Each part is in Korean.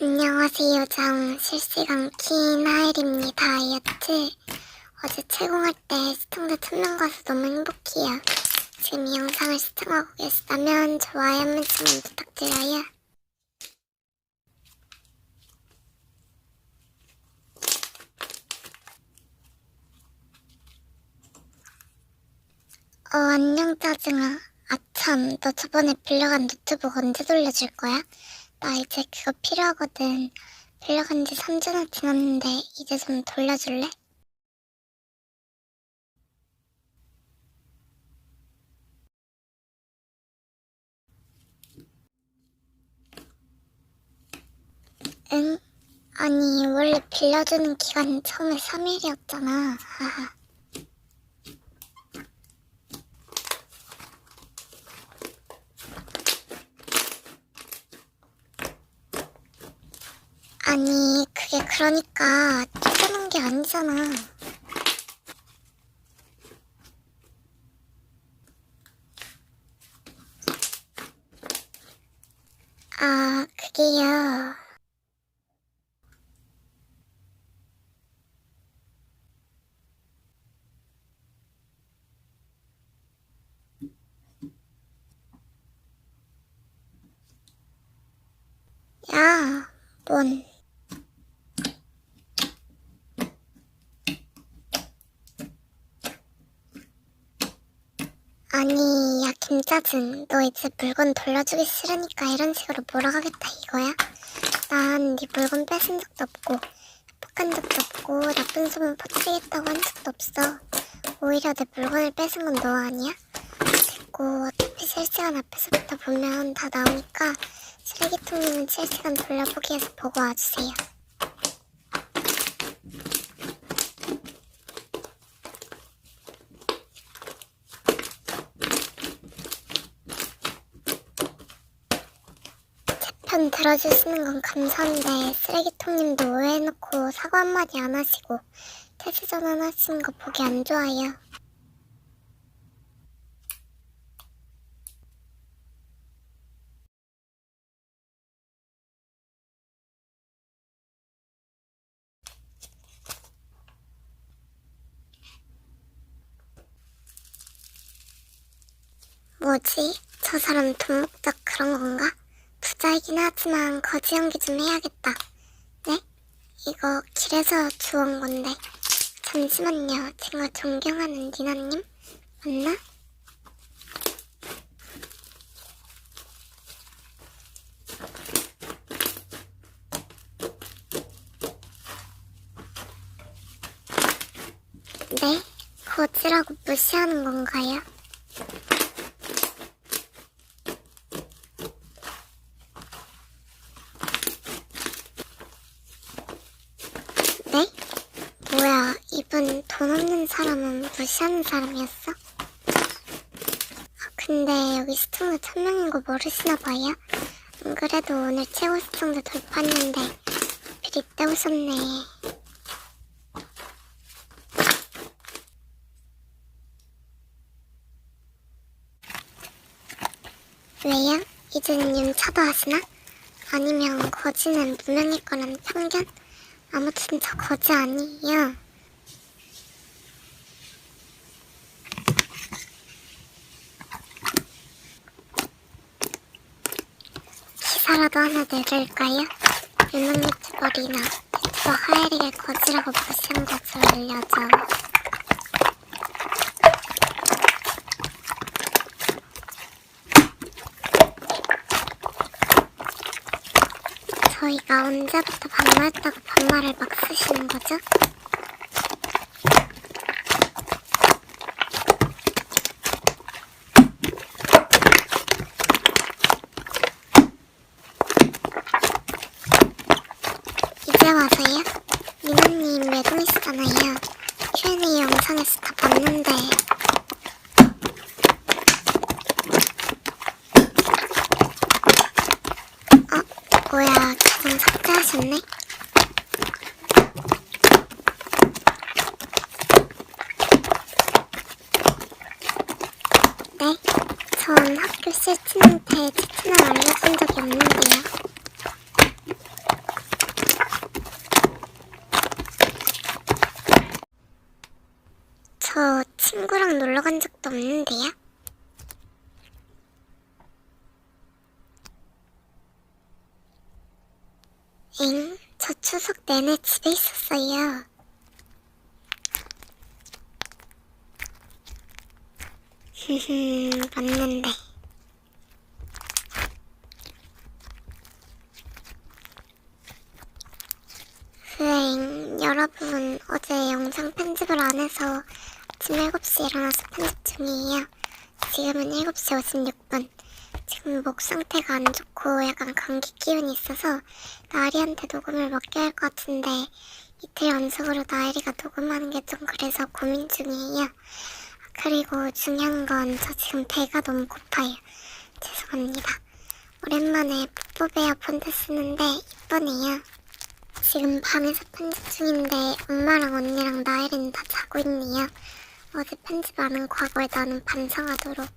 안녕하세요. 실시간 킨 하엘입니다. 다이어트. 어제 채공할 때 시청자 1000명 가서 너무 행복해요. 지금 이 영상을 시청하고 계시다면 좋아요 한 번씩만 부탁드려요. 안녕 짜증아. 아참, 너 저번에 빌려간 노트북 언제 돌려줄 거야? 나 이제 그거 필요하거든. 빌려간 지 3주나 지났는데 이제 좀 돌려줄래? 응? 아니, 원래 빌려주는 기간이 처음에 3일이었잖아. 하하. 아니, 그게 그러니까 쫓겨난 게 아니잖아. 아, 그게요. 야, 뭔. 아니, 야, 김짜증. 너 이제 물건 돌려주기 싫으니까 이런 식으로 몰아가겠다 이거야? 난 네 물건 뺏은 적도 없고, 협박한 적도 없고, 나쁜 소문 퍼뜨리겠다고 한 적도 없어. 오히려 내 물건을 뺏은 건 너 아니야? 됐고, 어차피 실시간 앞에서부터 보면 다 나오니까 쓰레기통님은 실시간 돌려보기에서 보고 와주세요. 편 들어주시는 건 감사한데 쓰레기통님도 오해해놓고 사과 한마디 안 하시고 퇴실 전환 하시는 거 보기 안 좋아요. 뭐지? 저 사람 돈 목적 그런 건가? 부자이긴 하지만 거지 연기 좀 해야겠다. 네? 이거 길에서 주운 건데. 잠시만요. 제가 존경하는 니나님? 맞나? 네? 거지라고 무시하는 건가요? 네? 뭐야, 이분 돈 없는 사람은 무시하는 사람이었어? 근데 여기 시청자 1000명인 거 모르시나봐요? 안 그래도 오늘 최고 시청자 돌파했는데 하필 이때 오셨네. 왜요? 이준님 차도하시나? 아니면 거지는 무명일 거라는 편견? 아무튼 저 거지 아니에요. 기사라도 하나 내릴까요? 유명 유튜버리나 유튜버 하엘이가 거지라고 무시한 것을 알려줘. 저희가 언제부터 반말했다고 반말을 막 쓰시는 거죠? 이제 와서요? 민호님 외동이시잖아요. Q&A 영상에서 다 봤는데. 뭐야, 계정 삭제하셨네? 네? 전 학교 실친한테 제 채널 알려준 적이 없는데요. 엥? 저 추석 내내 집에 있었어요. 맞는데. 여러분, 어제 영상 편집을 안 해서 아침 7시에 일어나서 편집 중이에요. 지금은 7시 56분. 지금 목 상태가 안 좋고 약간 감기 기운이 있어서 나일이한테 녹음을 맡겨야 할 것 같은데 이틀 연속으로 나일이가 녹음하는 게 좀 그래서 고민 중이에요. 그리고 중요한 건 저 지금 배가 너무 고파요. 죄송합니다. 오랜만에 뽀뽀베어 폰트 쓰는데 이쁘네요. 지금 밤에서 편집 중인데 엄마랑 언니랑 나일이는 다 자고 있네요. 어제 편집 안 한 과거에 나는 반성하도록.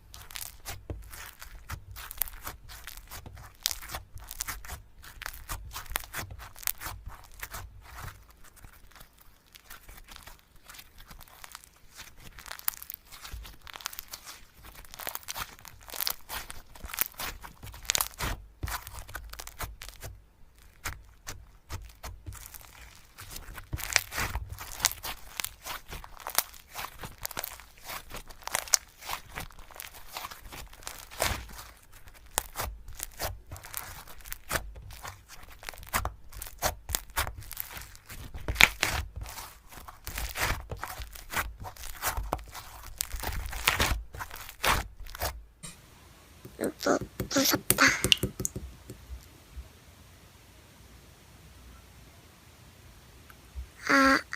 무섭다.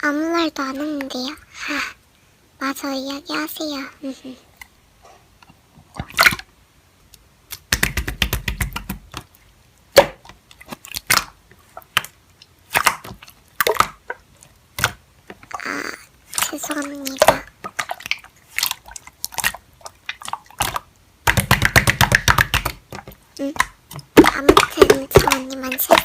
아무 말도 안 했는데요. 마저 이야기하세요. 죄송합니다. 아무튼 저 언니만 신경